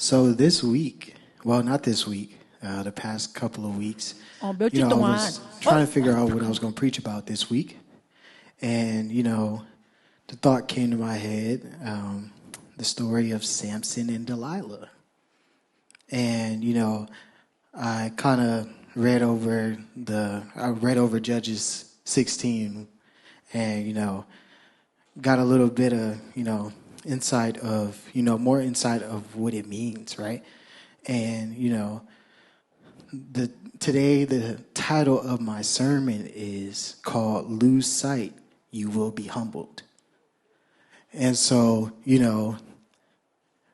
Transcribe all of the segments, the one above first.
So this week, well, not this week, the past couple of weeks, 며칠 I 동안 was trying to figure out what I was going to preach about this week. And, the thought came to my head, the story of Samson and Delilah. And, I kind of read over Judges 16 and, got a little bit of, insight of, more insight of what it means, right? And, today the title of my sermon is called Lose Sight, You Will Be Humbled. And so,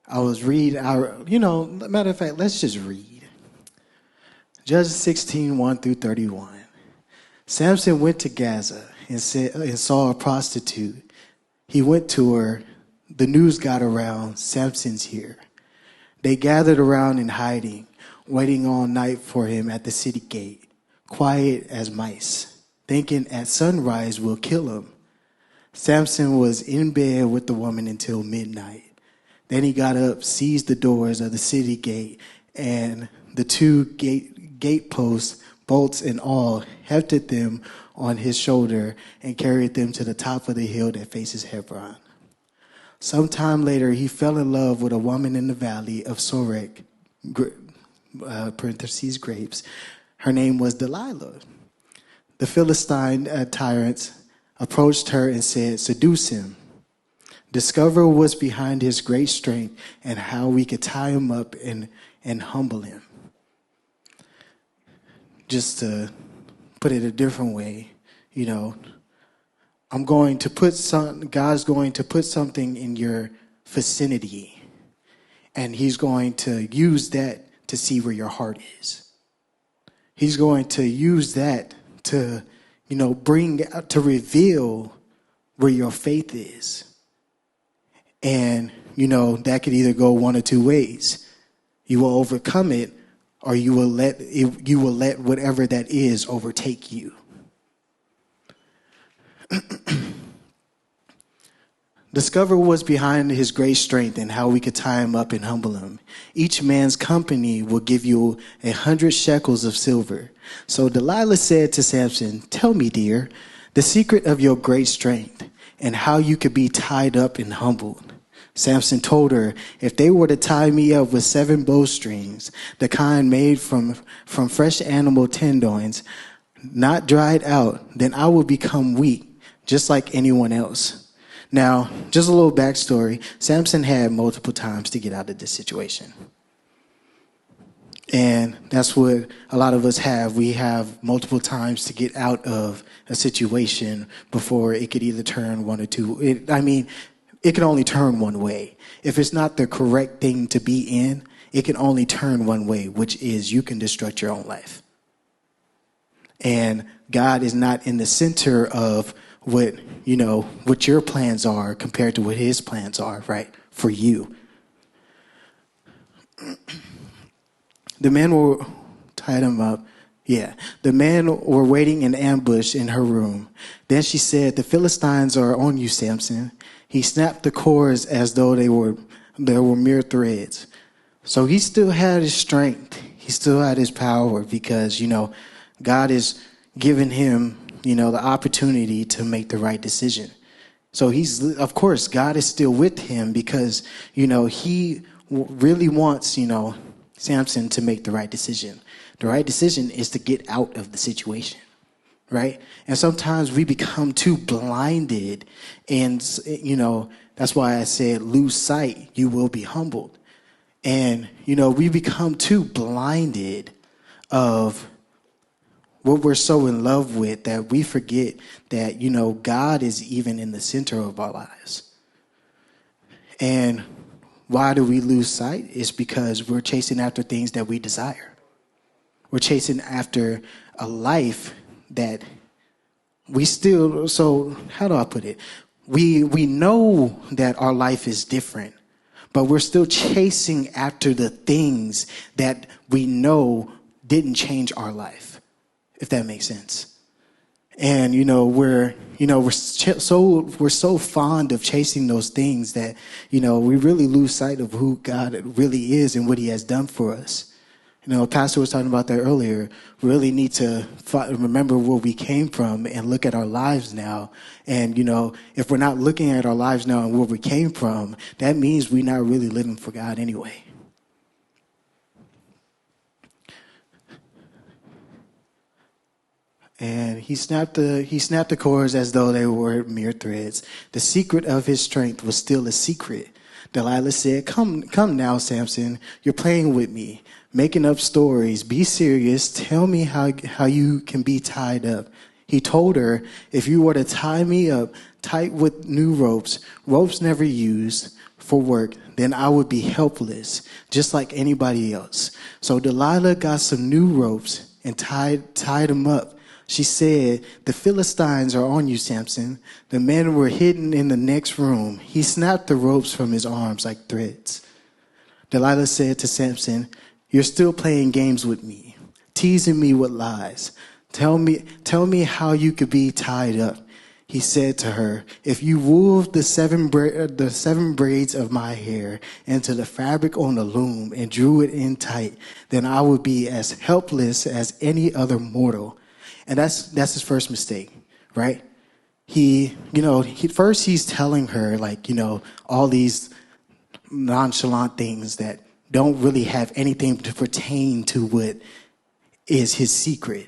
I was reading, matter of fact, let's just read. Judges 16, 1 through 31. Samson went to Gaza and saw a prostitute. He went to her. The news got around, Samson's here. They gathered around in hiding, waiting all night for him at the city gate, quiet as mice, thinking at sunrise we'll kill him. Samson was in bed with the woman until midnight. Then he got up, seized the doors of the city gate, and the two gate posts, bolts and all, hefted them on his shoulder and carried them to the top of the hill that faces Hebron. Sometime later, he fell in love with a woman in the valley of Sorek, grapes. Her name was Delilah. The Philistine tyrants approached her and said, "Seduce him. Discover what's behind his great strength and how we could tie him up and humble him." Just to put it a different way, God's going to put something in your vicinity, and he's going to use that to see where your heart is. He's going to use that to, to reveal where your faith is. And, that could either go one or two ways. You will overcome it, or you will let whatever that is overtake you. Discover what's behind his great strength and how we could tie him up and humble him. Each man's company will give you 100 shekels of silver. So Delilah said to Samson, "Tell me, dear, the secret of your great strength and how you could be tied up and humbled." Samson told her, "If they were to tie me up with 7 bowstrings, the kind made from fresh animal tendons, not dried out, then I would become weak, just like anyone else." Now, just a little backstory. Samson had multiple times to get out of this situation. And that's what a lot of us have. We have multiple times to get out of a situation before it could either turn one or two. It can only turn one way. If it's not the correct thing to be in, it can only turn one way, which is you can destruct your own life. And God is not in the center of what your plans are compared to what his plans are, right, for you. The men were tied him up. Yeah, the men were waiting in ambush in her room. Then she said, "The Philistines are on you, Samson." He snapped the cords as though they were mere threads. So he still had his strength. He still had his power because, God is giving him, the opportunity to make the right decision. So of course, God is still with him because, he really wants, Samson to make the right decision. The right decision is to get out of the situation, right? And sometimes we become too blinded and, that's why I said, lose sight, you will be humbled. And, we become too blinded of what we're so in love with that we forget that, God is even in the center of our lives. And why do we lose sight? It's because we're chasing after things that we desire. We're chasing after a life that so how do I put it? We know that our life is different, but we're still chasing after the things that we know didn't change our life, if that makes sense. And we're so fond of chasing those things that we really lose sight of who God really is and what He has done for us. Pastor was talking about that earlier. We really need to remember where we came from and look at our lives now. And if we're not looking at our lives now and where we came from, that means we're not really living for God anyway. And he snapped the cords as though they were mere threads. The secret of his strength was still a secret. Delilah said, come now, Samson. You're playing with me, making up stories. Be serious. Tell me how you can be tied up. He told her, if you were to tie me up tight with new ropes never used for work, then I would be helpless, just like anybody else. So Delilah got some new ropes and tied him up. She said, the Philistines are on you, Samson. The men were hidden in the next room. He snapped the ropes from his arms like threads. Delilah said to Samson, you're still playing games with me, teasing me with lies. Tell me how you could be tied up. He said to her, if you wove the seven braids of my hair into the fabric on the loom and drew it in tight, then I would be as helpless as any other mortal. And that's his first mistake, right? First he's telling her all these nonchalant things that don't really have anything to pertain to what is his secret.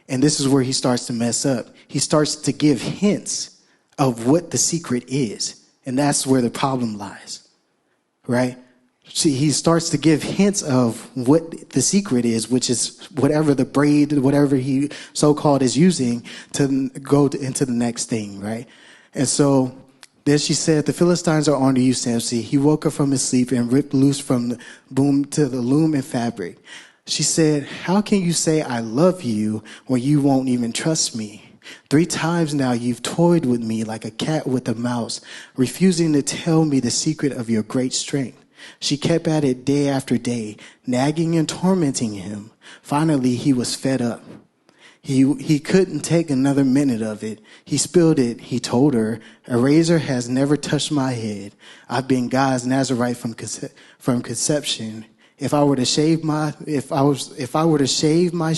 And this is where he starts to mess up. He starts to give hints of what the secret is. And that's where the problem lies, right? See, he starts to give hints of what the secret is, which is whatever the braid, whatever he so-called is using to go into the next thing, right? And so then she said, the Philistines are onto you, Samson. He woke up from his sleep and ripped loose from the boom to the loom and fabric. She said, how can you say I love you when you won't even trust me? 3 times now you've toyed with me like a cat with a mouse, refusing to tell me the secret of your great strength. She kept at it day after day, nagging and tormenting him. Finally, he was fed up. He couldn't take another minute of it. He spilled it. He told her, a razor has never touched my head. I've been God's Nazarite from conception. If I were to shave my strength, if I were to shave, my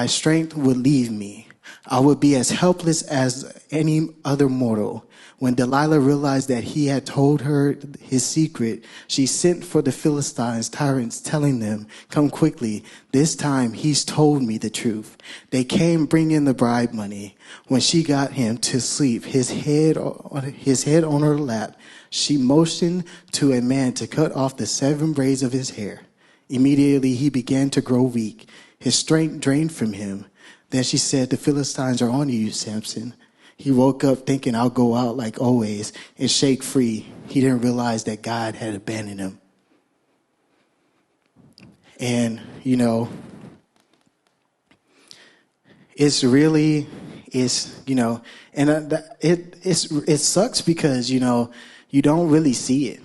strength would leave me. I would be as helpless as any other mortal. When Delilah realized that he had told her his secret, she sent for the Philistines' tyrants, telling them, come quickly. This time he's told me the truth. They came bringing the bribe money. When she got him to sleep, his head on her lap, she motioned to a man to cut off the 7 braids of his hair. Immediately he began to grow weak. His strength drained from him. Then she said, the Philistines are on you, Samson. He woke up thinking, I'll go out like always and shake free. He didn't realize that God had abandoned him. And, it sucks because, you don't really see it.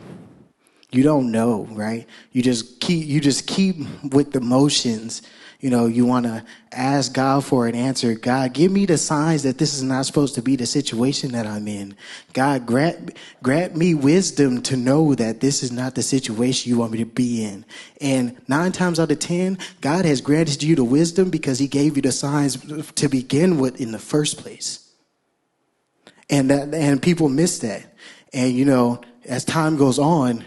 You don't know, right? You just keep with the motions. You want to ask God for an answer. God, give me the signs that this is not supposed to be the situation that I'm in. God, grant me wisdom to know that this is not the situation you want me to be in. And 9 times out of 10, God has granted you the wisdom because he gave you the signs to begin with in the first place. And people miss that. And, as time goes on,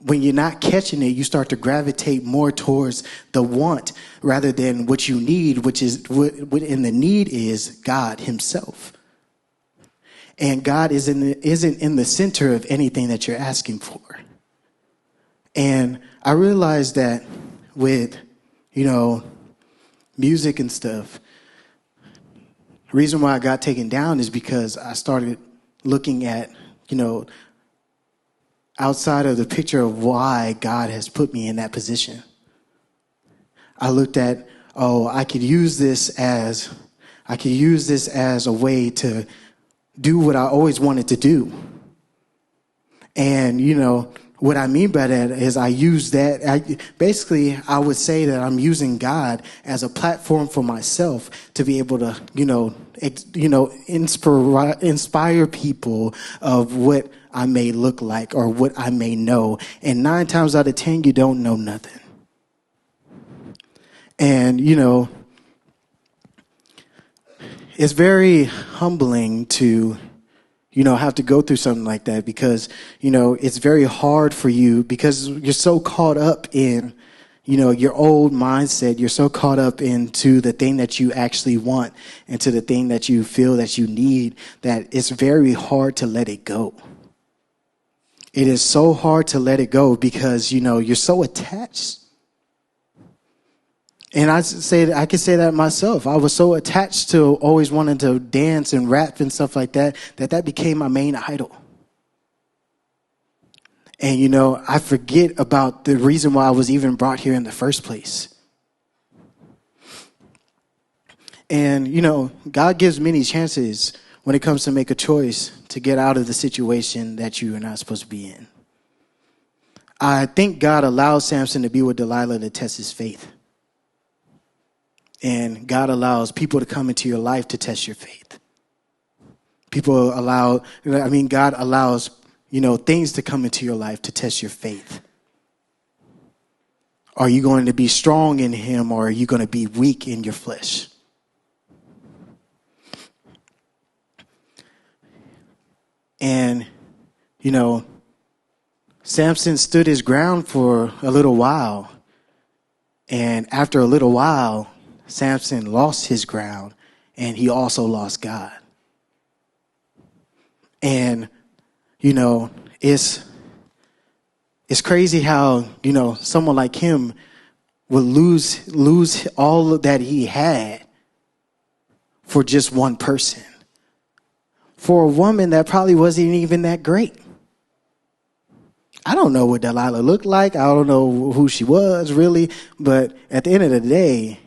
when you're not catching it, you start to gravitate more towards the want rather than what you need, which is what in the need is God himself. And God isn't in the center of anything that you're asking for. And I realized that with, music and stuff, the reason why I got taken down is because I started looking at, outside of the picture of why God has put me in that position. I looked at, I could use this as a way to do what I always wanted to do. And, what I mean by that is I use that. I would say that I'm using God as a platform for myself to be able to, inspire people of what I may look like or what I may know. And 9 times out of 10, you don't know nothing. And, it's very humbling to have to go through something like that because, it's very hard for you because you're so caught up in, your old mindset. You're so caught up into the thing that you actually want and to the thing that you feel that you need that it's very hard to let it go. It is so hard to let it go because, you're so attached. And I can say that myself. I was so attached to always wanting to dance and rap and stuff like that, that became my main idol. And, I forget about the reason why I was even brought here in the first place. And, God gives many chances when it comes to make a choice to get out of the situation that you are not supposed to be in. I think God allowed Samson to be with Delilah to test his faith. And God allows people to come into your life to test your faith. God allows, things to come into your life to test your faith. Are you going to be strong in him or are you going to be weak in your flesh? And, Samson stood his ground for a little while. And after a little while, Samson lost his ground and he also lost God. And, it's crazy how, someone like him would lose all that he had for just one person. For a woman that probably wasn't even that great. I don't know what Delilah looked like. I don't know who she was really. But at the end of the day,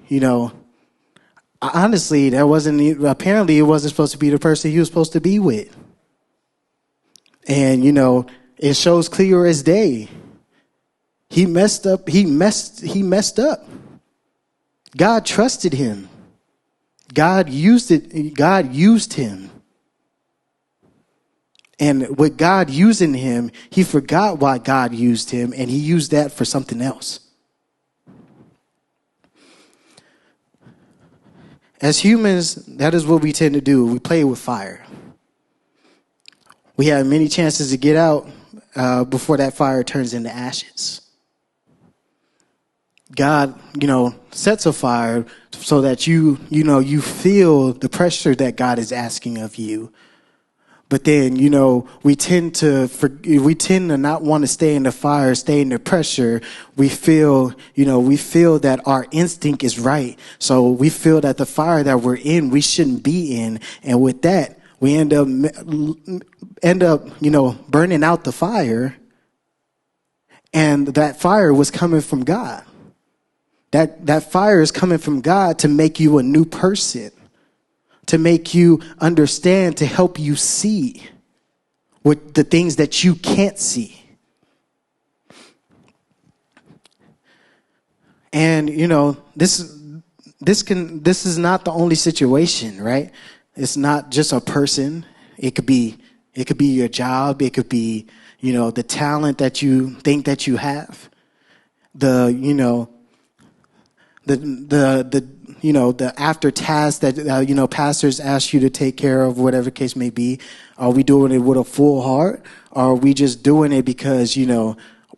honestly, apparently it wasn't supposed to be the person he was supposed to be with. And, it shows clear as day. He messed up. He messed up. God trusted him. God used him. And with God using him, he forgot why God used him, and he used that for something else. As humans, that is what we tend to do. We play with fire. We have many chances to get out before that fire turns into ashes. God, sets a fire so that you feel the pressure that God is asking of you. But then, we tend to not want to stay in the fire, stay in the pressure. We feel that our instinct is right. So we feel that the fire that we're in, we shouldn't be in. And with that, we end up, burning out the fire. And that fire was coming from God. That fire is coming from God to make you a new person. To make you understand, to help you see what the things that you can't see. And this is not the only situation, right? It's not just a person. It could be your job. It could be the talent that you think that you have. The after task that, pastors ask you to take care of, whatever case may be. Are we doing it with a full heart? Or are we just doing it because,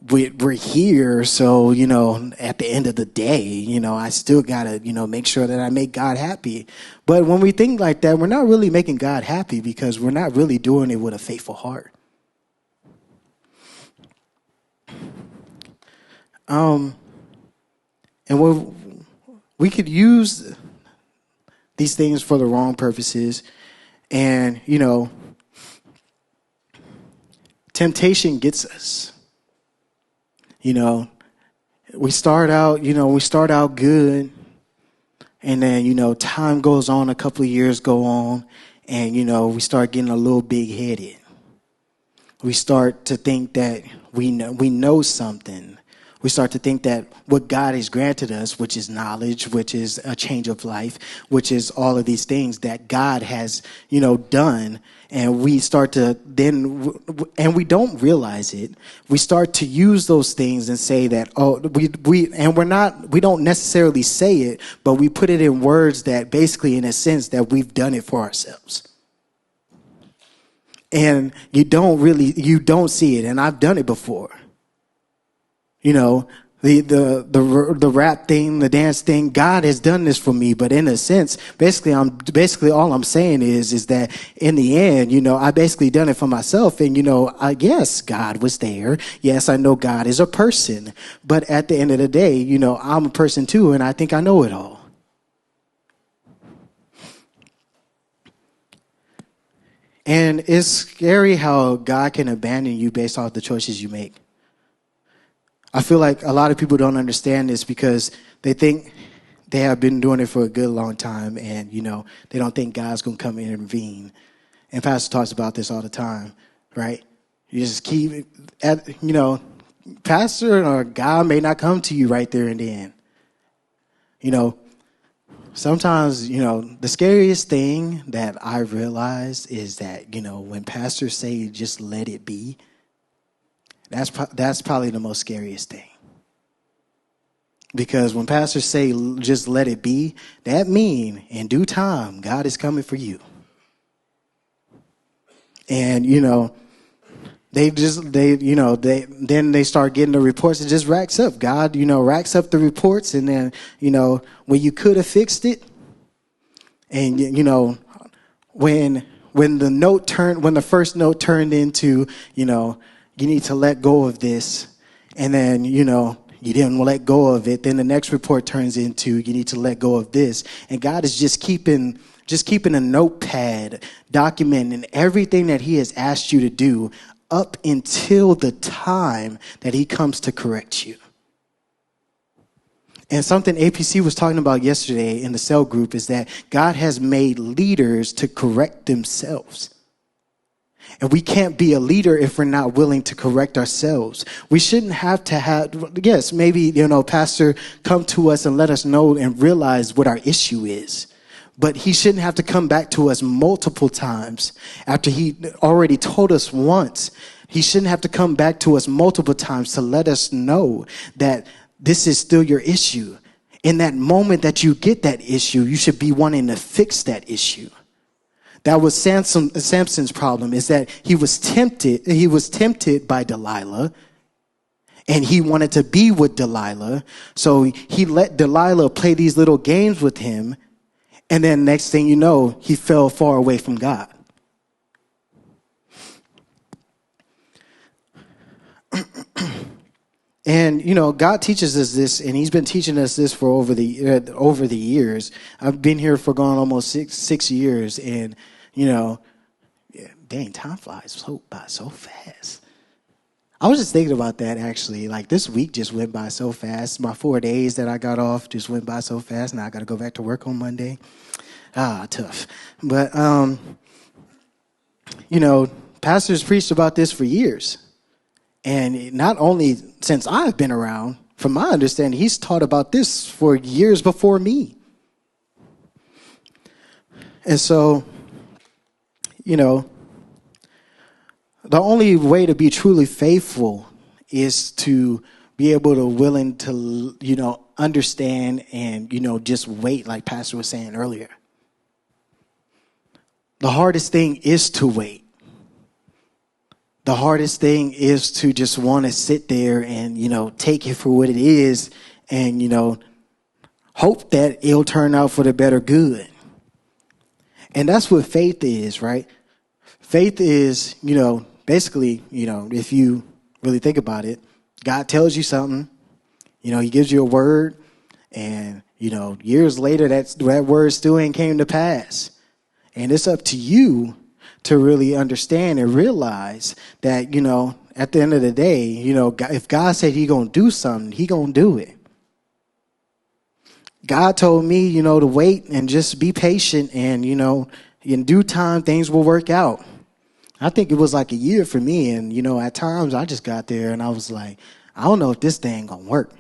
we're here. So, at the end of the day, I still got to, make sure that I make God happy. But when we think like that, we're not really making God happy because we're not really doing it with a faithful heart. And we could use these things for the wrong purposes. And, temptation gets us. We start out good. And then, time goes on, a couple of years go on. And, we start getting a little big-headed. We start to think that we know something. We start to think that what God has granted us, which is knowledge, which is a change of life, which is all of these things that God has, done. And we start to and we don't realize it. We start to use those things and say that, we don't necessarily say it, but we put it in words that basically, in a sense, that we've done it for ourselves. And you don't see it. And I've done it before. The rap thing, the dance thing, God has done this for me. But in a sense, basically all I'm saying is that in the end, I basically done it for myself. And, yes, God was there. Yes, I know God is a person. But at the end of the day, I'm a person too. And I think I know it all. And it's scary how God can abandon you based off the choices you make. I feel like a lot of people don't understand this because they think they have been doing it for a good long time, and, they don't think God's going to come in and intervene. And Pastor talks about this all the time, right? You just keep, Pastor or God may not come to you right there and then. Sometimes, the scariest thing that I realized is that, when pastors say just let it be, that's probably the most scariest thing. Because when pastors say just let it be, that means in due time, God is coming for you. And, then they start getting the reports. It just racks up. God, racks up the reports. And then, when you could have fixed it, and, when the first note turned into, you need to let go of this, and then, you didn't let go of it, then the next report turns into you need to let go of this. And God is just keeping a notepad, documenting everything that he has asked you to do up until the time that he comes to correct you. And something APC was talking about yesterday in the cell group is that God has made leaders to correct themselves. And we can't be a leader if we're not willing to correct ourselves. We shouldn't have to yes, maybe, pastor come to us and let us know and realize what our issue is. But he shouldn't have to come back to us multiple times after he already told us once. He shouldn't have to come back to us multiple times to let us know that this is still your issue. In that moment that you get that issue, you should be wanting to fix that issue. That was Samson's problem, is that he was tempted by Delilah, and he wanted to be with Delilah. So he let Delilah play these little games with him. And then next thing you know, he fell far away from God. And, God teaches us this, and he's been teaching us this for over the years. I've been here for going almost six years, and, dang, time flies by so fast. I was just thinking about that, actually. Like, this week just went by so fast. My 4 days that I got off just went by so fast. Now I got to go back to work on Monday. Tough. But, pastors preached about this for years. And not only since I've been around, from my understanding, he's taught about this for years before me. And so, the only way to be truly faithful is to be able to willing to, understand and, just wait, like Pastor was saying earlier. The hardest thing is to wait. The hardest thing is to just want to sit there and, take it for what it is and, hope that it'll turn out for the better good. And that's what faith is, right? Faith is, basically, if you really think about it, God tells you something, he gives you a word, and, years later that word still ain't came to pass. And it's up to you to really understand and realize that, at the end of the day, if God said he going to do something, he going to do it. God told me, to wait and just be patient and, in due time, things will work out. I think it was like a year for me. And, at times I just got there and I was like, I don't know if this thing gonna work.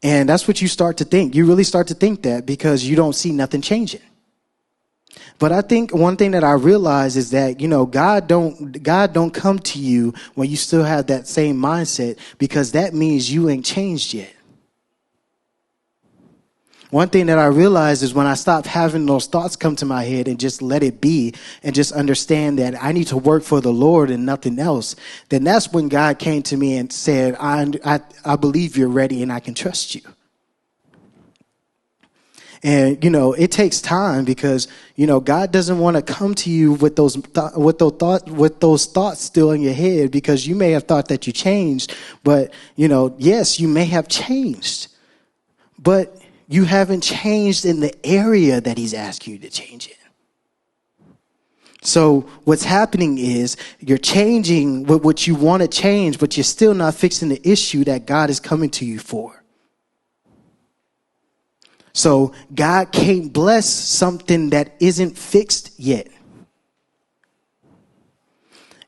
And that's what you start to think. You really start to think that because you don't see nothing changing. But I think one thing that I realize is that, God don't come to you when you still have that same mindset, because that means you ain't changed yet. One thing that I realized is when I stopped having those thoughts come to my head and just let it be and just understand that I need to work for the Lord and nothing else, then that's when God came to me and said, I believe you're ready and I can trust you. And, it takes time because, God doesn't want to come to you with those thoughts still in your head, because you may have thought that you changed, but, yes, you may have changed, but you haven't changed in the area that he's asked you to change in. So what's happening is you're changing with what you want to change, but you're still not fixing the issue that God is coming to you for. So God can't bless something that isn't fixed yet.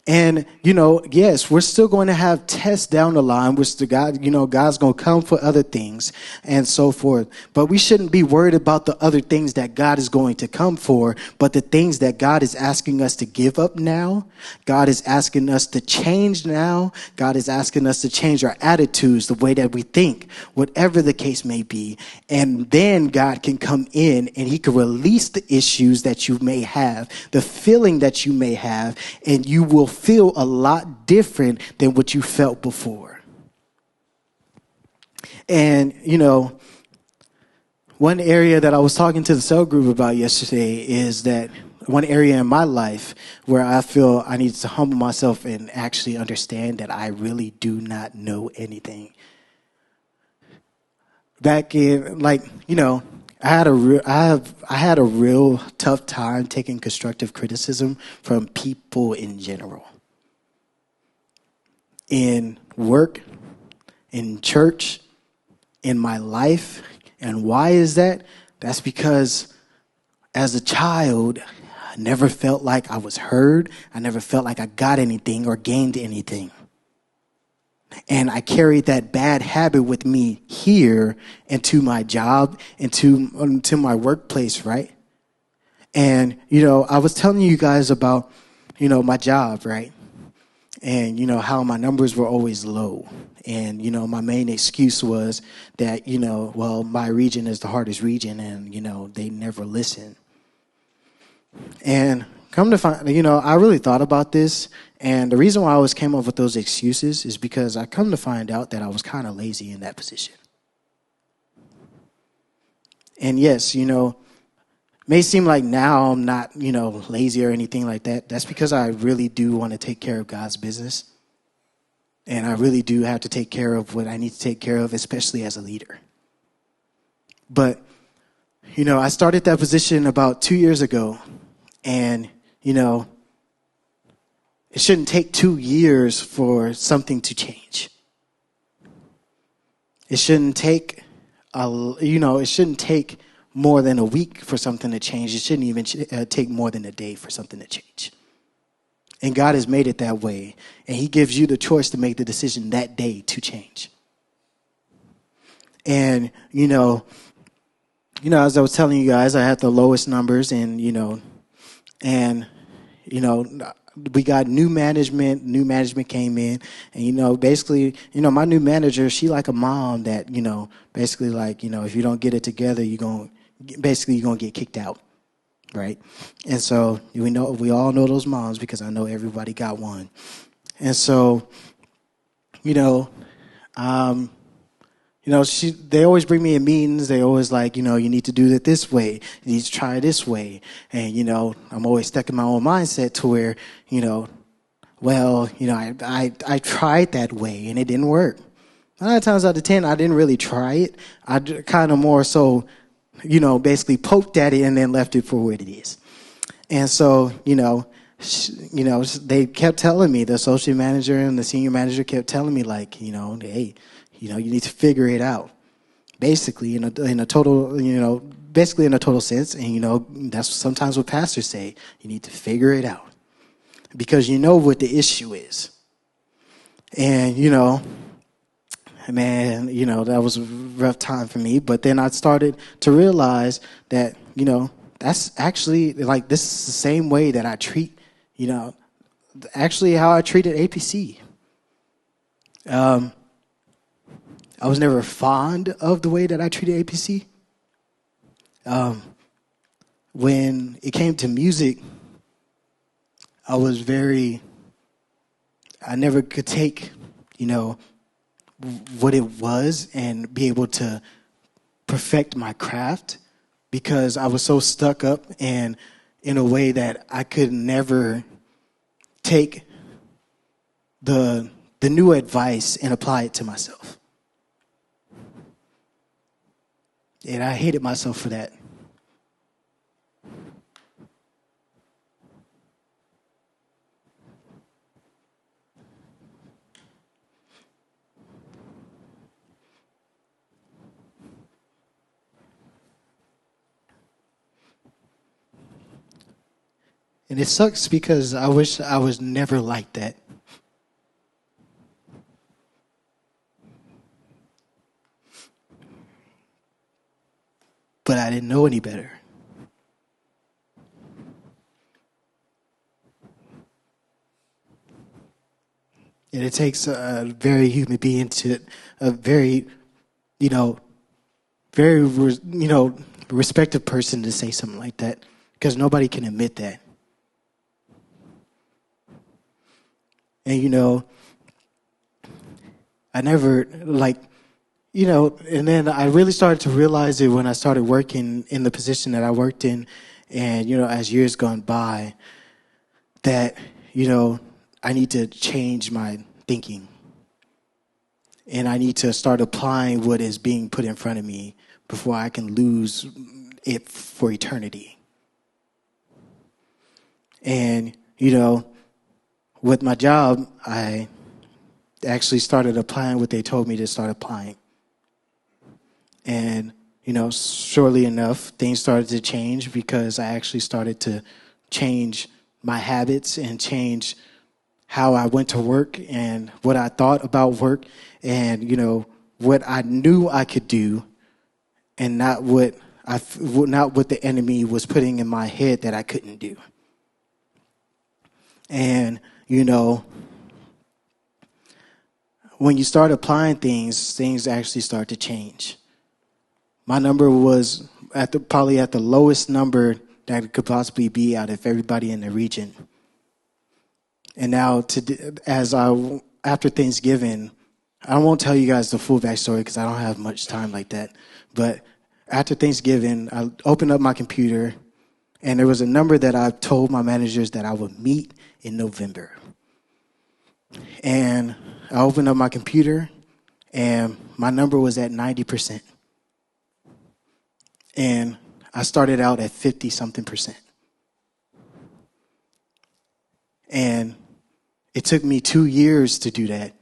And, yes, we're still going to have tests down the line, which God's going to come for other things and so forth. But we shouldn't be worried about the other things that God is going to come for, but the things that God is asking us to give up now. God is asking us to change now. God is asking us to change our attitudes, the way that we think, whatever the case may be. And then God can come in and he can release the issues that you may have, the feeling that you may have, and you will feel a lot different than what you felt before. And, one area that I was talking to the cell group about yesterday is that one area in my life where I feel I need to humble myself and actually understand that I really do not know anything. Back in, I had a real tough time taking constructive criticism from people in general. In work, in church, in my life. And why is that? That's because as a child, I never felt like I was heard. I never felt like I got anything or gained anything. And I carried that bad habit with me here into my job, into my workplace, right? And, I was telling you guys about, my job, right? And, how my numbers were always low. And, my main excuse was that, my region is the hardest region and, they never listen. And come to find, I really thought about this. And the reason why I always came up with those excuses is because I come to find out that I was kind of lazy in that position. And yes, may seem like now I'm not, lazy or anything like that. That's because I really do want to take care of God's business. And I really do have to take care of what I need to take care of, especially as a leader. But, I started that position about 2 years ago. And, it shouldn't take 2 years for something to change. It shouldn't take, it shouldn't take more than a week for something to change. It shouldn't even take more than a day for something to change. And God has made it that way. And he gives you the choice to make the decision that day to change. And, as I was telling you guys, I had the lowest numbers and, we got new management came in and, basically, my new manager, she like a mom that, basically like, if you don't get it together, you're going to get kicked out. Right. And so we all know those moms because I know everybody got one. And so, they always bring me in meetings. They always like, you need to do it this way. You need to try it this way. And, I'm always stuck in my own mindset to where, I tried that way and it didn't work. 9 times out of 10, I didn't really try it. I kind of more so, basically poked at it and then left it for what it is. And so, they kept telling me, the associate manager and the senior manager kept telling me like, hey, you need to figure it out. basically in a total, basically in a total sense. And, that's sometimes what pastors say. You need to figure it out because you know what the issue is. And, man, that was a rough time for me. But then I started to realize that, that's actually like this is the same way that I treat, actually how I treated APC. I was never fond of the way that I treated APC. When it came to music, I never could take, what it was and be able to perfect my craft because I was so stuck up and in a way that I could never take the new advice and apply it to myself. And I hated myself for that. And it sucks because I wish I was never like that. But I didn't know any better. And it takes a very human being to a very, very, respected person to say something like that because nobody can admit that. And, I never, and then I really started to realize it when I started working in the position that I worked in. And, as years gone by, that, I need to change my thinking. And I need to start applying what is being put in front of me before I can lose it for eternity. And, with my job, I actually started applying what they told me to start applying. And, shortly enough, things started to change because I actually started to change my habits and change how I went to work and what I thought about work and, what I knew I could do and not what the enemy was putting in my head that I couldn't do. And, when you start applying things actually start to change. My number was probably at the lowest number that it could possibly be out of everybody in the region. And now, after Thanksgiving, I won't tell you guys the full backstory because I don't have much time like that. But after Thanksgiving, I opened up my computer, and there was a number that I told my managers that I would meet in November. And I opened up my computer, and my number was at 90%. And I started out at 50-something%. And it took me 2 years to do that.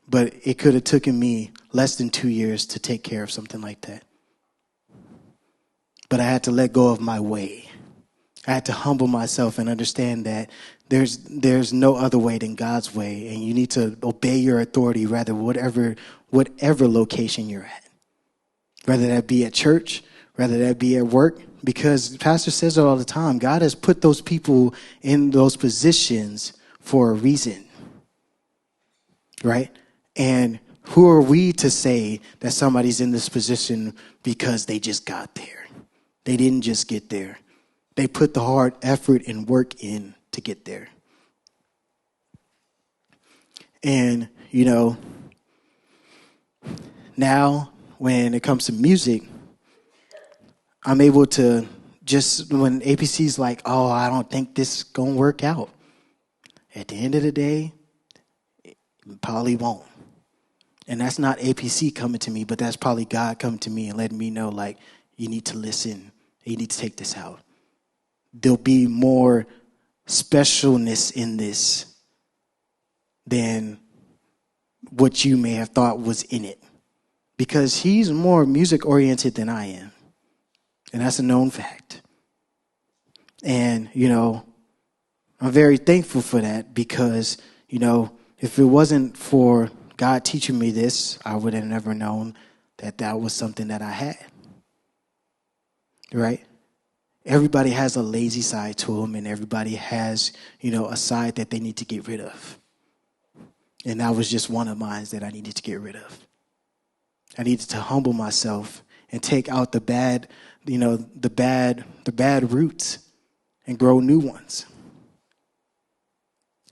But it could have taken me less than 2 years to take care of something like that. But I had to let go of my way. I had to humble myself and understand that there's no other way than God's way, and you need to obey your authority rather whatever location you're at. Whether that be at church, whether that be at work, because the pastor says it all the time. God has put those people in those positions for a reason, right? And who are we to say that somebody's in this position because they just got there? They didn't just get there. They put the hard effort and work in to get there. And, now when it comes to music, I'm able to just, when APC's like, oh, I don't think this is going to work out. At the end of the day, it probably won't. And that's not APC coming to me, but that's probably God coming to me and letting me know, like, you need to listen. You need to take this out. There'll be more specialness in this than what you may have thought was in it. because he's more music oriented than I am. And that's a known fact. And, I'm very thankful for that because, if it wasn't for God teaching me this, I would have never known that that was something that I had. Right? Everybody has a lazy side to them, and everybody has, a side that they need to get rid of. And that was just one of mine that I needed to get rid of. I needed to humble myself and take out the bad, the bad roots and grow new ones.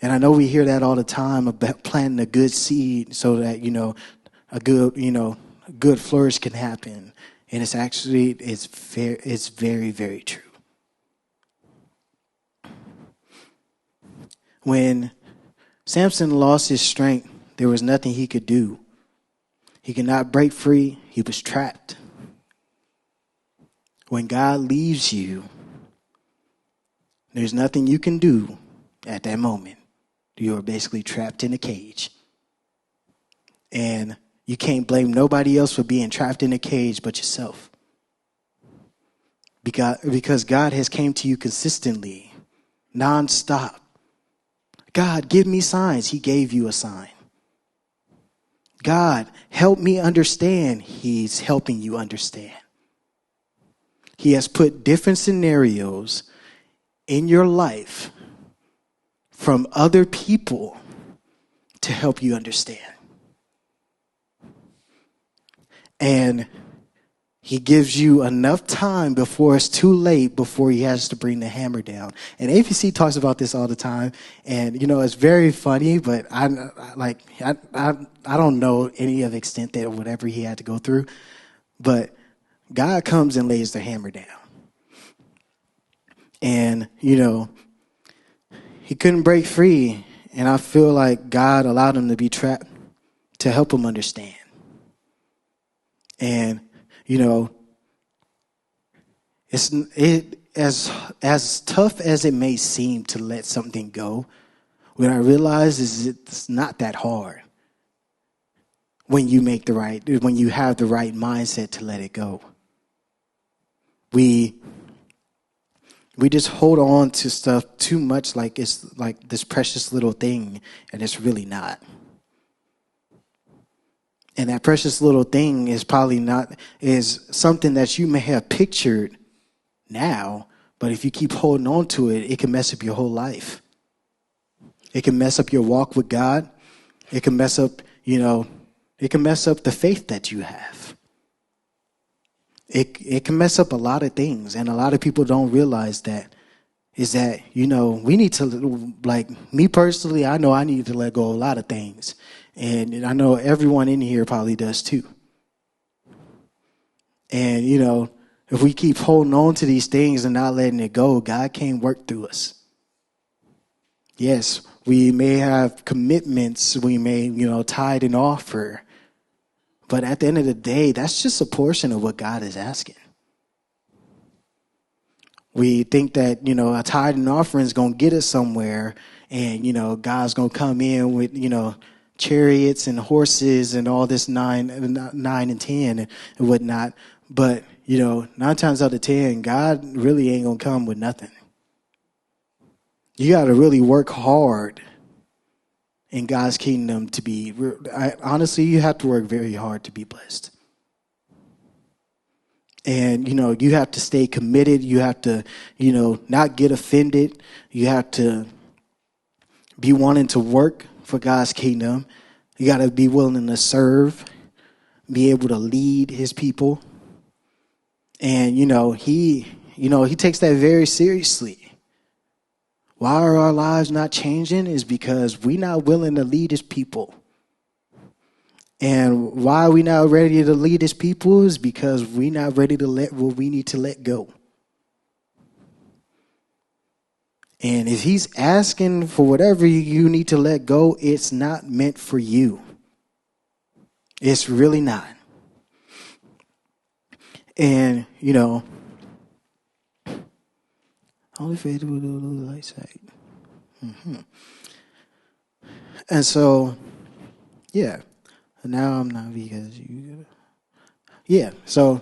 And I know we hear that all the time about planting a good seed so that, a good flourish can happen. And it's very, very true. When Samson lost his strength, there was nothing he could do. He could not break free. He was trapped. When God leaves you, there's nothing you can do at that moment. You are basically trapped in a cage. And you can't blame nobody else for being trapped in a cage but yourself. Because God has came to you consistently, nonstop. God, give me signs. He gave you a sign. God, help me understand. He's helping you understand. He has put different scenarios in your life from other people to help you understand. And he gives you enough time before it's too late, before he has to bring the hammer down. And APC talks about this all the time. And, it's very funny, but I don't know any of the extent that whatever he had to go through. But God comes and lays the hammer down. And, he couldn't break free. And I feel like God allowed him to be trapped to help him understand. And, as tough as it may seem to let something go, what I realize is it's not that hard when you have the right mindset to let it go. We just hold on to stuff too much like it's like this precious little thing, and it's really not. And that precious little thing is is something that you may have pictured now, but if you keep holding on to it, it can mess up your whole life. It can mess up your walk with God. It can mess up, the faith that you have. It can mess up a lot of things, and a lot of people don't realize that. Is that, we need to, like me personally, I know I need to let go of a lot of things. And I know everyone in here probably does too. And, if we keep holding on to these things and not letting it go, God can't work through us. Yes, we may have commitments. We may, tithe and offer. But at the end of the day, that's just a portion of what God is asking. We think that, a tithe and offering is going to get us somewhere. And, God's going to come in with, chariots and horses and all this 9 and 10 and whatnot. But, 9 times out of 10, God really ain't going to come with nothing. You got to really work hard in God's kingdom to be, honestly, you have to work very hard to be blessed. And, you have to stay committed. You have to, not get offended. You have to be wanting to work for God's kingdom. You got to be willing to serve, be able to lead his people. And, he takes that very seriously. Why are our lives not changing is because we're not willing to lead his people. And why are we not ready to lead his people is because we're not ready to let what we need to let go. And if he's asking for whatever you need to let go, it's not meant for you. It's really not. And, only faith will do the light side. And so, yeah. Now I'm not because you. Yeah, so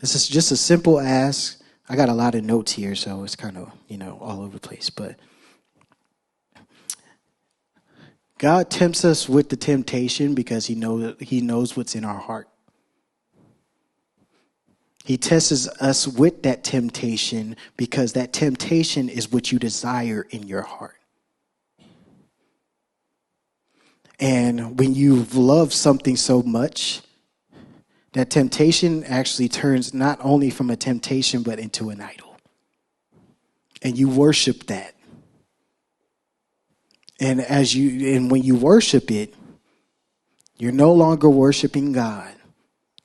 this is just a simple ask. I got a lot of notes here, so it's kind of, all over the place. But God tempts us with the temptation because he knows what's in our heart. He tests us with that temptation because that temptation is what you desire in your heart. And when you love something so much, that temptation actually turns not only from a temptation, but into an idol. And you worship that. And when you worship it, you're no longer worshiping God.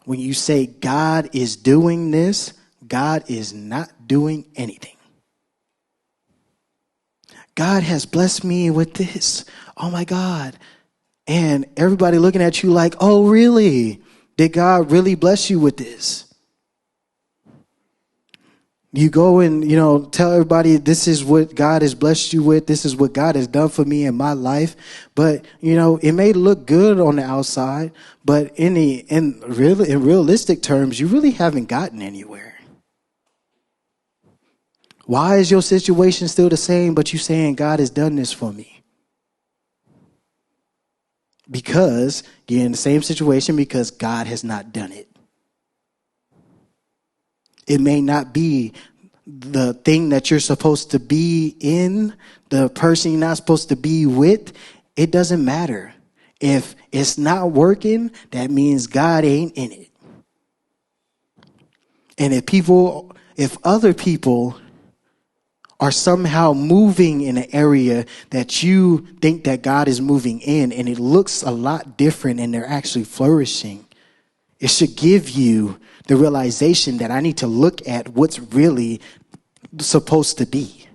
When you say God is doing this, God is not doing anything. God has blessed me with this. Oh my God. And everybody looking at you like, oh, really? Did God really bless you with this? You go and, tell everybody this is what God has blessed you with. This is what God has done for me in my life. But, it may look good on the outside, but in realistic terms, you really haven't gotten anywhere. Why is your situation still the same, but you saying God has done this for me? Because you're in the same situation because God has not done it. It may not be the thing that you're supposed to be in, the person you're not supposed to be with. It doesn't matter. If it's not working, that means God ain't in it. And if other people are somehow moving in an area that you think that God is moving in, and it looks a lot different and they're actually flourishing, it should give you the realization that I need to look at what's really supposed to be.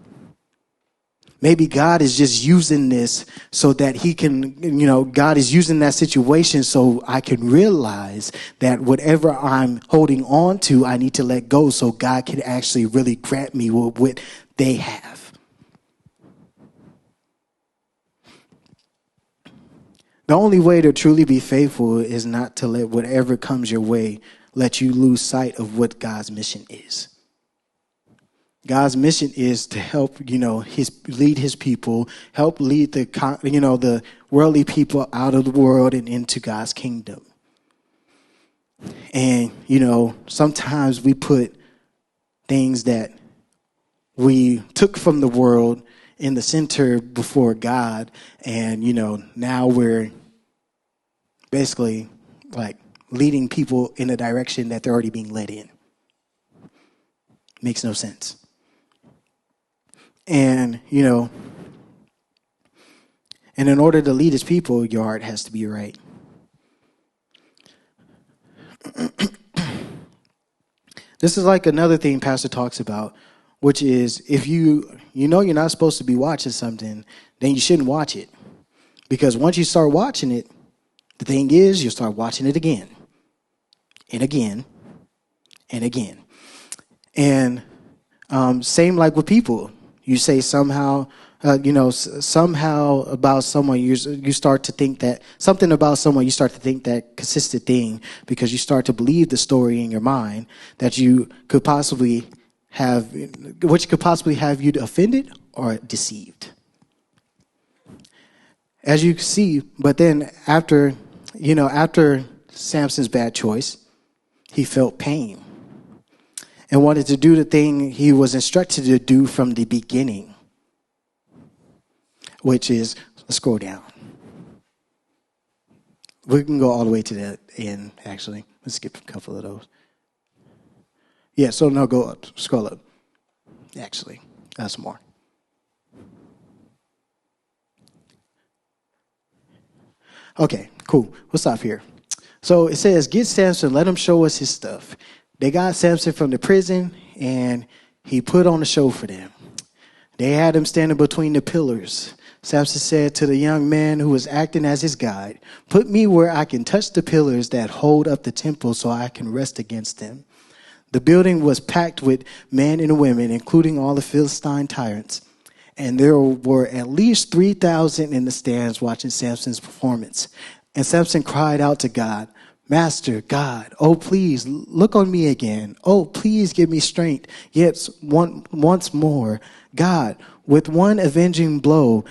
Maybe God is just using this so that he can, God is using that situation so I can realize that whatever I'm holding on to, I need to let go so God can actually really grant me what they have. The only way to truly be faithful is not to let whatever comes your way let you lose sight of what God's mission is. God's mission is to help, lead his people, help lead the worldly people out of the world and into God's kingdom. And, sometimes we put things that we took from the world in the center before God. And, now we're basically like leading people in a direction that they're already being led in. Makes no sense. And, and in order to lead his people, your heart has to be right. This is like another thing Pastor talks about, which is if you're not supposed to be watching something, then you shouldn't watch it. Because once you start watching it, the thing is, you'll start watching it again and again and again. And same like with people. You say somehow about someone, you start to think that something about someone, you start to think that consistent thing because you start to believe the story in your mind that you could possibly have, which could possibly have you offended or deceived. As you see, but then after Samson's bad choice, he felt pain and wanted to do the thing he was instructed to do from the beginning, which is, let's scroll down. We can go all the way to the end, actually. Let's skip a couple of those. Yeah, so no, go up, scroll up. Actually, that's more. Okay, cool. We'll stop here. So it says, get Samson, let him show us his stuff. They got Samson from the prison, and he put on a show for them. They had him standing between the pillars. Samson said to the young man who was acting as his guide, put me where I can touch the pillars that hold up the temple so I can rest against them. The building was packed with men and women, including all the Philistine tyrants. And there were at least 3,000 in the stands watching Samson's performance. And Samson cried out to God, Master, God, oh, please look on me again. Oh, please give me strength. Yet once more, God, with one avenging blow,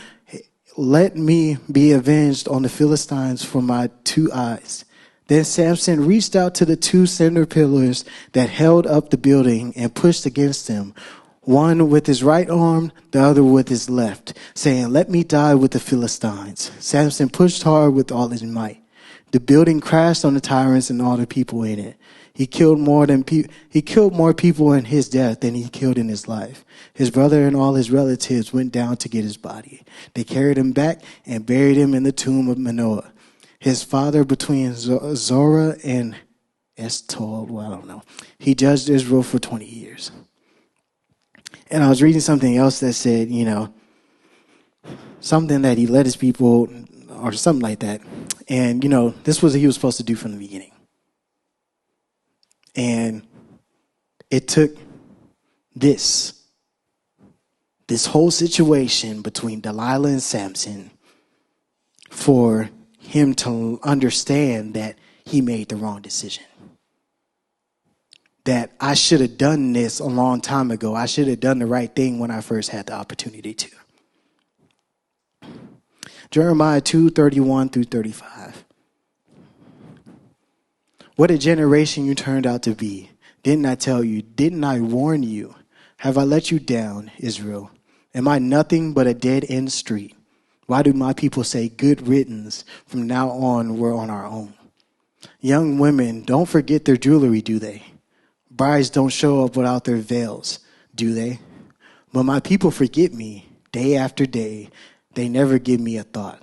let me be avenged on the Philistines for my 2 eyes. Then Samson reached out to the 2 center pillars that held up the building and pushed against them, one with his right arm, the other with his left, saying, "Let me die with the Philistines." Samson pushed hard with all his might. The building crashed on the tyrants and all the people in it. He killed more people in his death than he killed in his life. His brother and all his relatives went down to get his body. They carried him back and buried him in the tomb of Manoah, his father, between Zorah and Eshtaol. Well, I don't know. He judged Israel for 20 years. And I was reading something else that said, something that he led his people or something like that. And, this was what he was supposed to do from the beginning. And it took this whole situation between Delilah and Samson for him to understand that he made the wrong decision. That I should have done this a long time ago. I should have done the right thing when I first had the opportunity to. Jeremiah 2:31 through 35. What a generation you turned out to be. Didn't I tell you? Didn't I warn you? Have I let you down, Israel? Am I nothing but a dead-end street? Why do my people say good riddance? From now on, we're on our own. Young women don't forget their jewelry, do they? Brides don't show up without their veils, do they? But my people forget me day after day. They never give me a thought.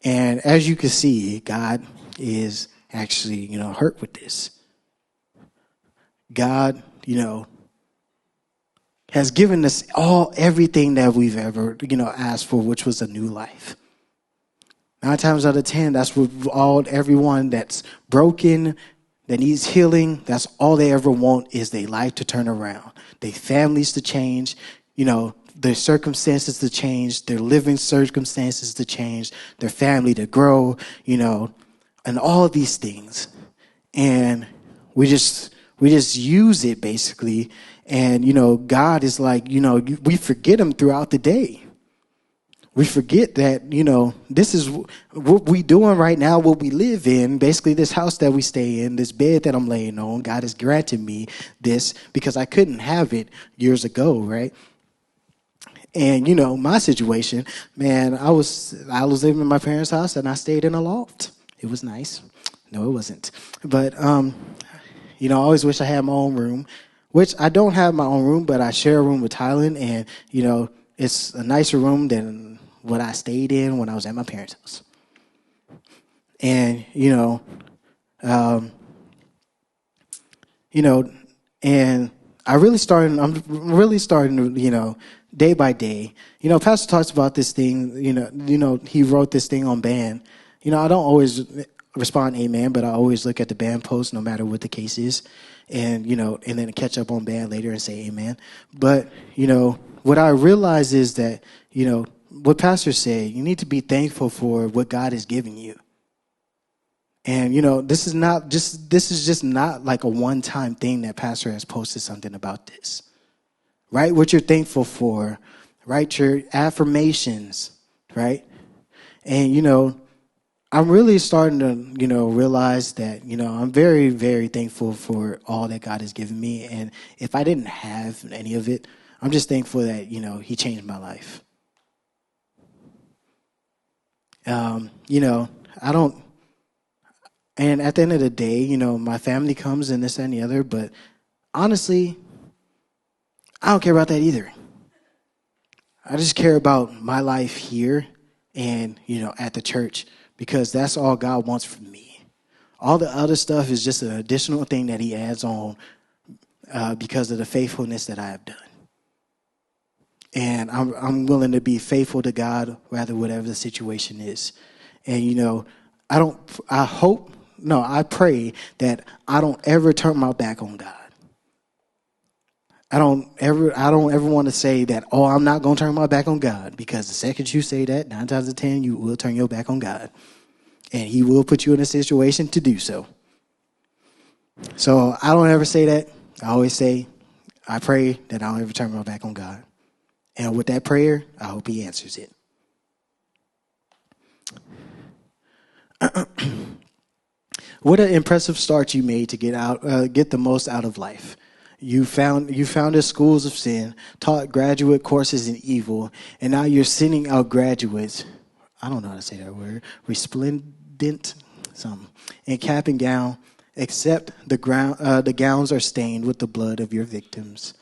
And as you can see, God is actually, hurt with this. God, has given us everything that we've ever, asked for, which was a new life. 9 times out of 10, that's what everyone that's broken, that needs healing, that's all they ever want is their life to turn around, their families to change, their circumstances to change, their living circumstances to change, their family to grow, and all of these things. And we just use it basically. And, God is like, we forget him throughout the day. We forget that, this is what we doing right now, what we live in. Basically, this house that we stay in, this bed that I'm laying on, God has granted me this because I couldn't have it years ago, right? And, my situation, man, I was living in my parents' house and I stayed in a loft. It was nice. No, it wasn't. But, I always wish I had my own room, which I don't have my own room, but I share a room with Tylen. And, it's a nicer room than what I stayed in when I was at my parents' house. And, and I'm really starting to, day by day, Pastor talks about this thing, he wrote this thing on band. I don't always respond amen, but I always look at the band post no matter what the case is. And, and then catch up on band later and say amen. But, what I realize is that, what Pastor said, you need to be thankful for what God is giving you. And, this is just not like a one-time thing that Pastor has posted something about this. Write what you're thankful for. Write your affirmations, right? And, I'm really starting to, realize that, I'm very, very thankful for all that God has given me. And if I didn't have any of it, I'm just thankful that, he changed my life. I don't, and at the end of the day, my family comes and this and the other, but honestly, I don't care about that either. I just care about my life here and, at the church, because that's all God wants from me. All the other stuff is just an additional thing that he adds on because of the faithfulness that I have done. And I'm willing to be faithful to God, rather whatever the situation is. And, I pray that I don't ever turn my back on God. I don't ever want to say that, I'm not going to turn my back on God, because the second you say that, 9 times out of 10, you will turn your back on God. and he will put you in a situation to do so. So I don't ever say that. I always say, I pray that I don't ever turn my back on God. And with that prayer, I hope he answers it. What an impressive start you made to get the most out of life. You founded schools of sin, taught graduate courses in evil, and now you're sending out graduates. I don't know how to say that word. Resplendent, something, in cap and gown, except the gowns are stained with the blood of your victims.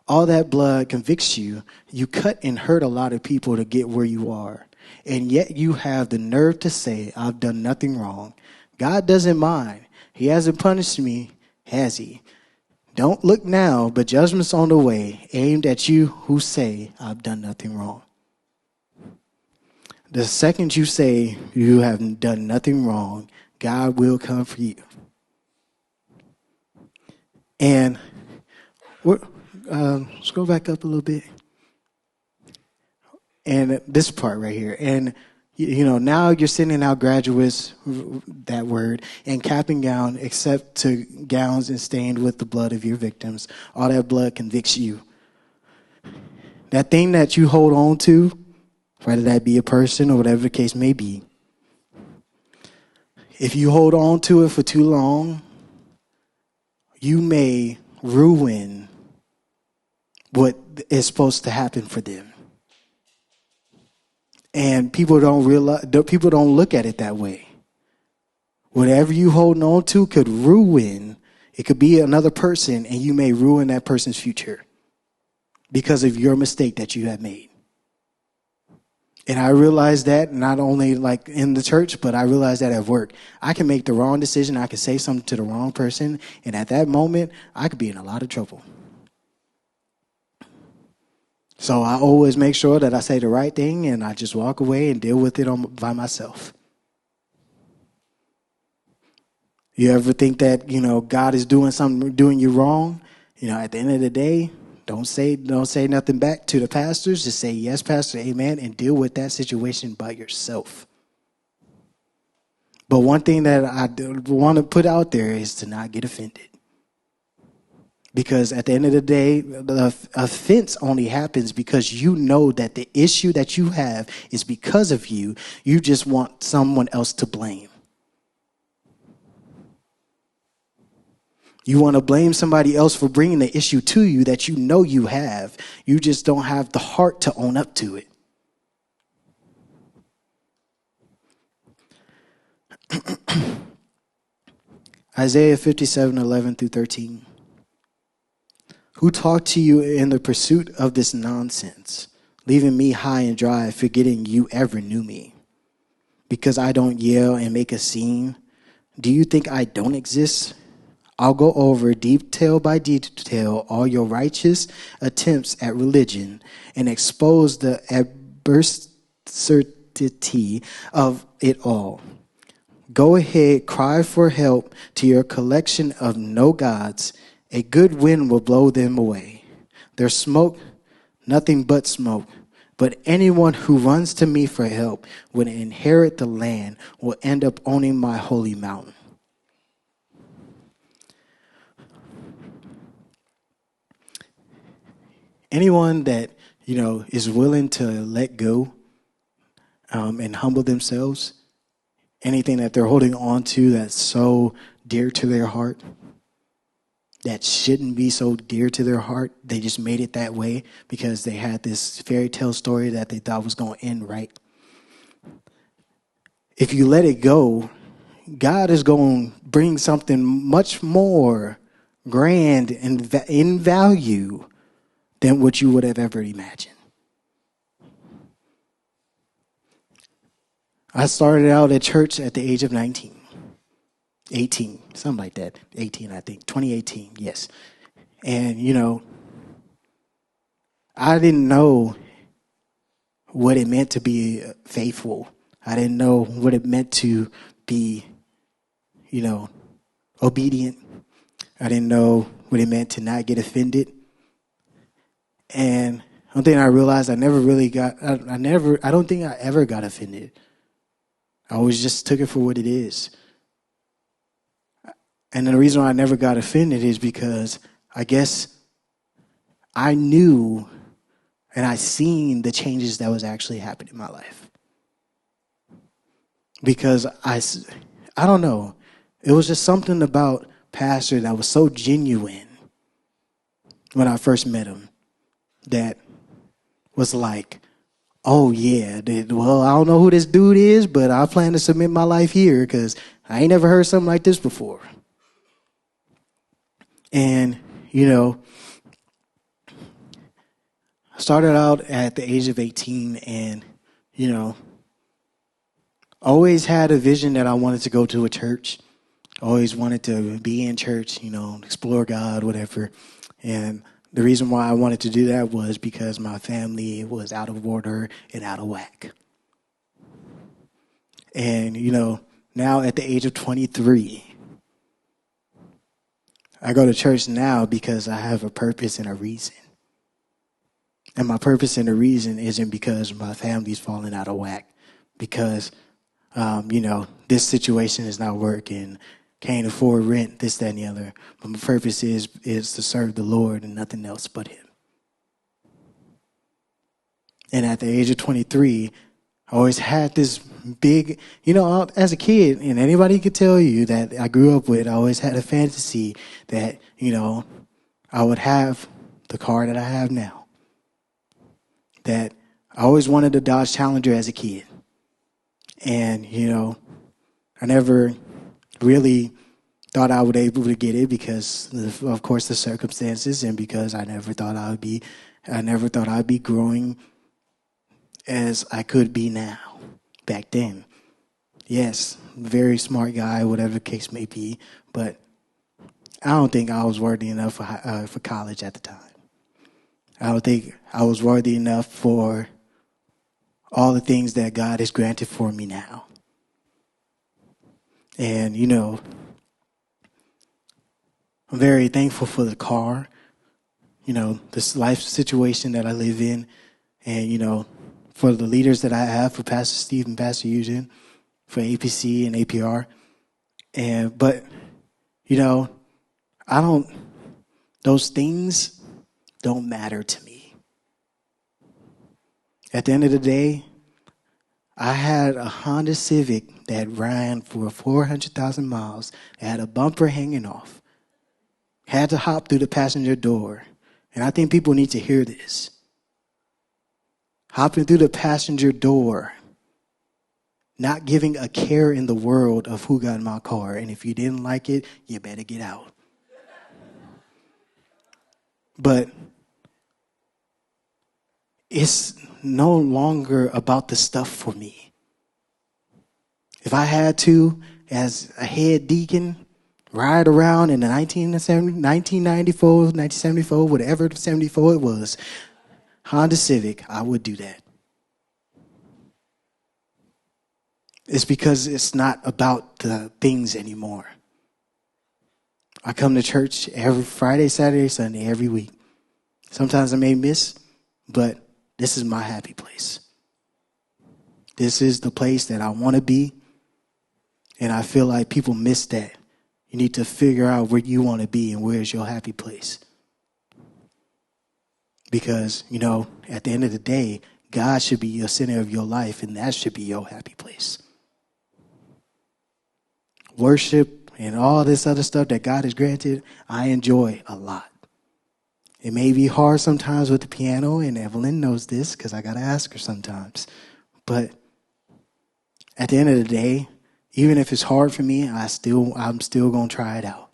All that blood convicts you. You cut and hurt a lot of people to get where you are. And yet you have the nerve to say, I've done nothing wrong. God doesn't mind. He hasn't punished me, has he? Don't look now, but judgment's on the way, aimed at you who say, I've done nothing wrong. The second you say you have done nothing wrong, God will come for you. And let's go back up a little bit. And this part right here. And, now you're sending out graduates, that word, and cap and gown, except to gowns and stained with the blood of your victims. All that blood convicts you. That thing that you hold on to, whether that be a person or whatever the case may be, if you hold on to it for too long, you may ruin what is supposed to happen for them. And people don't look at it that way. Whatever you holding on to could ruin. It could be another person, and you may ruin that person's future because of your mistake that you have made. And I realize that not only like in the church, but I realize that at work. I can make the wrong decision. I can say something to the wrong person. And at that moment, I could be in a lot of trouble. So I always make sure that I say the right thing and I just walk away and deal with it by myself. You ever think that, God is doing something, doing you wrong? At the end of the day, don't say nothing back to the pastors. Just say, yes, pastor, amen, and deal with that situation by yourself. But one thing that I want to put out there is to not get offended. Because at the end of the day, the offense only happens because you know that the issue that you have is because of you. You just want someone else to blame. You want to blame somebody else for bringing the issue to you that you know you have. You just don't have the heart to own up to it. Isaiah 57:11-13. Who talked to you in the pursuit of this nonsense, leaving me high and dry, forgetting you ever knew me? Because I don't yell and make a scene, do you think I don't exist? I'll go over detail by detail all your righteous attempts at religion and expose the absurdity of it all. Go ahead, cry for help to your collection of no gods. A good wind will blow them away. Their smoke, nothing but smoke. But anyone who runs to me for help will inherit the land, will end up owning my holy mountain. Anyone that, is willing to let go and humble themselves, anything that they're holding on to that's so dear to their heart, that shouldn't be so dear to their heart, they just made it that way because they had this fairy tale story that they thought was going to end right. If you let it go, God is going to bring something much more grand and in value than what you would have ever imagined. I started out at church at the age of 19. 18, something like that. 18, I think. 2018, yes. And, I didn't know what it meant to be faithful. I didn't know what it meant to be, obedient. I didn't know what it meant to not get offended. And one thing I realized, I don't think I ever got offended. I always just took it for what it is. And the reason why I never got offended is because I guess I knew and I seen the changes that was actually happening in my life. Because I don't know, it was just something about Pastor that was so genuine when I first met him that was like, oh yeah, well, I don't know who this dude is, but I plan to submit my life here because I ain't never heard something like this before. And, I started out at the age of 18 and, always had a vision that I wanted to go to a church. Always wanted to be in church, explore God, whatever. And the reason why I wanted to do that was because my family was out of order and out of whack. And, now at the age of 23, I go to church now because I have a purpose and a reason. And my purpose and the reason isn't because my family's falling out of whack. Because, this situation is not working. Can't afford rent, this, that, and the other. But my purpose is to serve the Lord and nothing else but Him. And at the age of 23, I always had this big, as a kid, and anybody could tell you that I grew up with, I always had a fantasy that, I would have the car that I have now. That I always wanted a Dodge Challenger as a kid. And, I never really thought I would be able to get it because, of course, the circumstances and because I never thought I'd be growing as I could be now. Back then. Yes, very smart guy, whatever the case may be, but I don't think I was worthy enough for college at the time. I don't think I was worthy enough for all the things that God has granted for me now. And, I'm very thankful for the car, this life situation that I live in, and, for the leaders that I have, for Pastor Steve and Pastor Eugene, for APC and APR. But, those things don't matter to me. At the end of the day, I had a Honda Civic that ran for 400,000 miles, that had a bumper hanging off, had to hop through the passenger door. And I think people need to hear this. Hopping through the passenger door, not giving a care in the world of who got in my car. And if you didn't like it, you better get out. But it's no longer about the stuff for me. If I had to, as a head deacon, ride around in the 1994, 1974, whatever 74 it was, Honda Civic, I would do that. It's because it's not about the things anymore. I come to church every Friday, Saturday, Sunday, every week. Sometimes I may miss, but this is my happy place. This is the place that I want to be. And I feel like people miss that. You need to figure out where you want to be and where's your happy place. Because, at the end of the day, God should be your center of your life, and that should be your happy place. Worship and all this other stuff that God has granted, I enjoy a lot. It may be hard sometimes with the piano, and Evelyn knows this because I got to ask her sometimes. But at the end of the day, even if it's hard for me, I'm still going to try it out.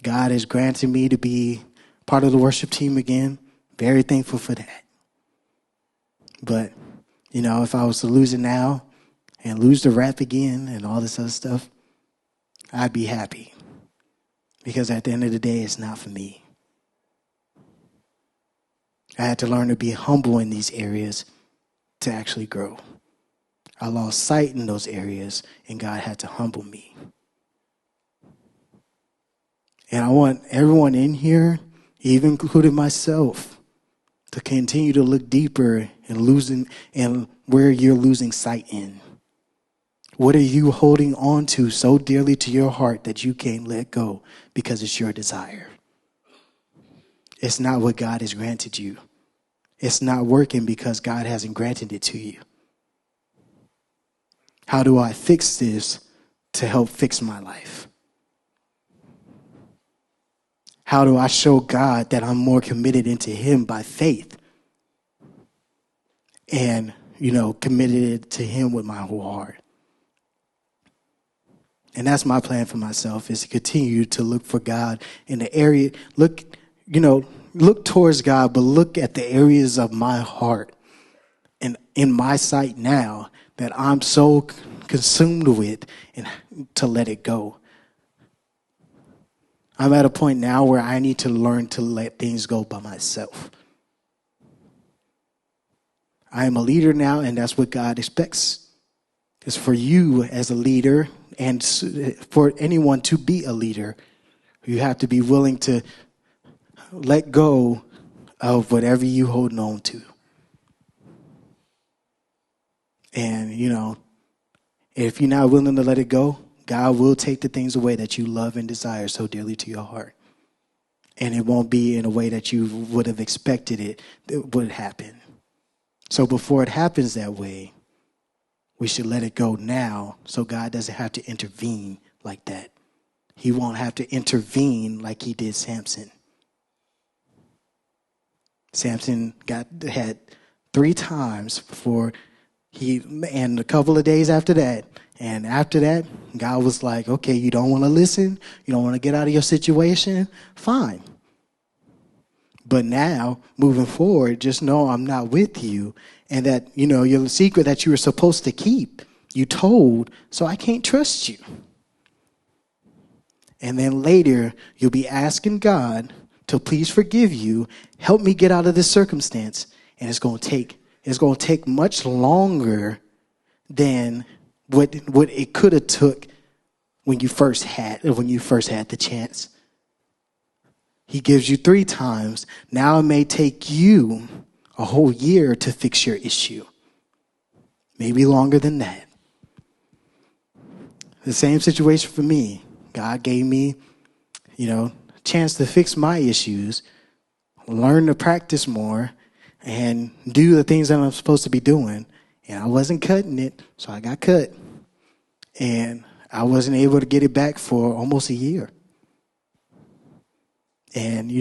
God has granted me to be part of the worship team again. Very thankful for that. But, if I was to lose it now and lose the rap again and all this other stuff, I'd be happy. Because at the end of the day, it's not for me. I had to learn to be humble in these areas to actually grow. I lost sight in those areas, and God had to humble me. And I want everyone in here, even including myself, to continue to look deeper and where you're losing sight in. What are you holding on to so dearly to your heart that you can't let go because it's your desire? It's not what God has granted you. It's not working because God hasn't granted it to you. How do I fix this to help fix my life? How do I show God that I'm more committed into him by faith and, committed to him with my whole heart? And that's my plan for myself, is to continue to look for God in the area. Look towards God, but look at the areas of my heart and in my sight now that I'm so consumed with, and to let it go. I'm at a point now where I need to learn to let things go by myself. I am a leader now, and that's what God expects. It's for you as a leader, and for anyone to be a leader, you have to be willing to let go of whatever you hold on to. And, if you're not willing to let it go, God will take the things away that you love and desire so dearly to your heart. And it won't be in a way that you would have expected it would happen. So before it happens that way, we should let it go now so God doesn't have to intervene like that. He won't have to intervene like he did Samson. Samson had 3 times before and a couple of days after that. And after that, God was like, okay, you don't want to listen? You don't want to get out of your situation? Fine. But now, moving forward, just know I'm not with you. And that, your secret that you were supposed to keep, you told, so I can't trust you. And then later, you'll be asking God to please forgive you, help me get out of this circumstance. And it's going to take much longer than what it could have took when you first had the chance. He gives you 3 times. Now it may take you a whole year to fix your issue. Maybe longer than that. The same situation for me. God gave me, a chance to fix my issues, learn to practice more, and do the things that I'm supposed to be doing. And I wasn't cutting it, so I got cut. And I wasn't able to get it back for almost a year. And,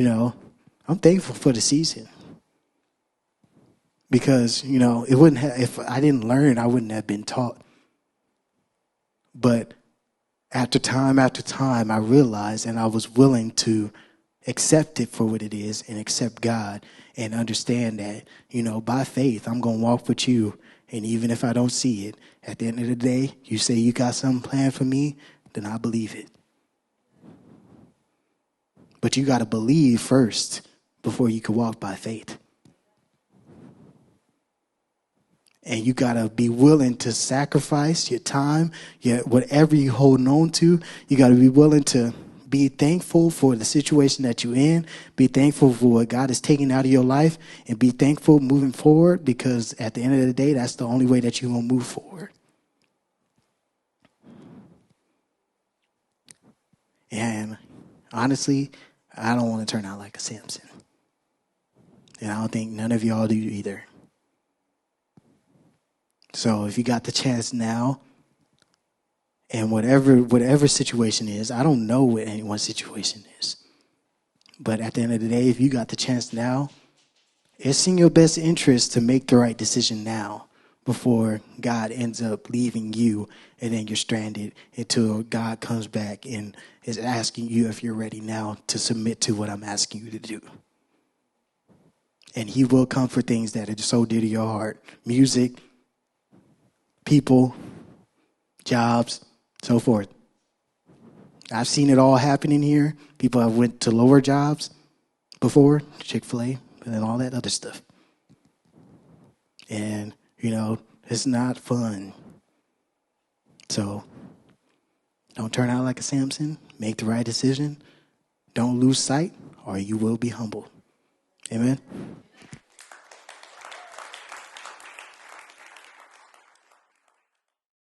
I'm thankful for the season. Because, it wouldn't have, if I didn't learn, I wouldn't have been taught. But after time, I realized, and I was willing to accept it for what it is and accept God and understand that, by faith, I'm going to walk with you. And even if I don't see it, at the end of the day, you say you got something planned for me, then I believe it. But you got to believe first before you can walk by faith. And you got to be willing to sacrifice your time, whatever you hold on to. You got to be willing to be thankful for the situation that you're in. Be thankful for what God is taking out of your life. And be thankful moving forward, because at the end of the day, that's the only way that you're going to move forward. And honestly, I don't want to turn out like a Samson. And I don't think none of y'all do either. So if you got the chance now, and whatever situation is, I don't know what anyone's situation is. But at the end of the day, if you got the chance now, it's in your best interest to make the right decision now before God ends up leaving you and then you're stranded until God comes back and is asking you if you're ready now to submit to what I'm asking you to do. And he will come for things that are so dear to your heart. Music, people, jobs, so forth. I've seen it all happen in here. People have went to lower jobs before, Chick-fil-A, and all that other stuff. And, it's not fun. So don't turn out like a Samson. Make the right decision. Don't lose sight, or you will be humbled. Amen.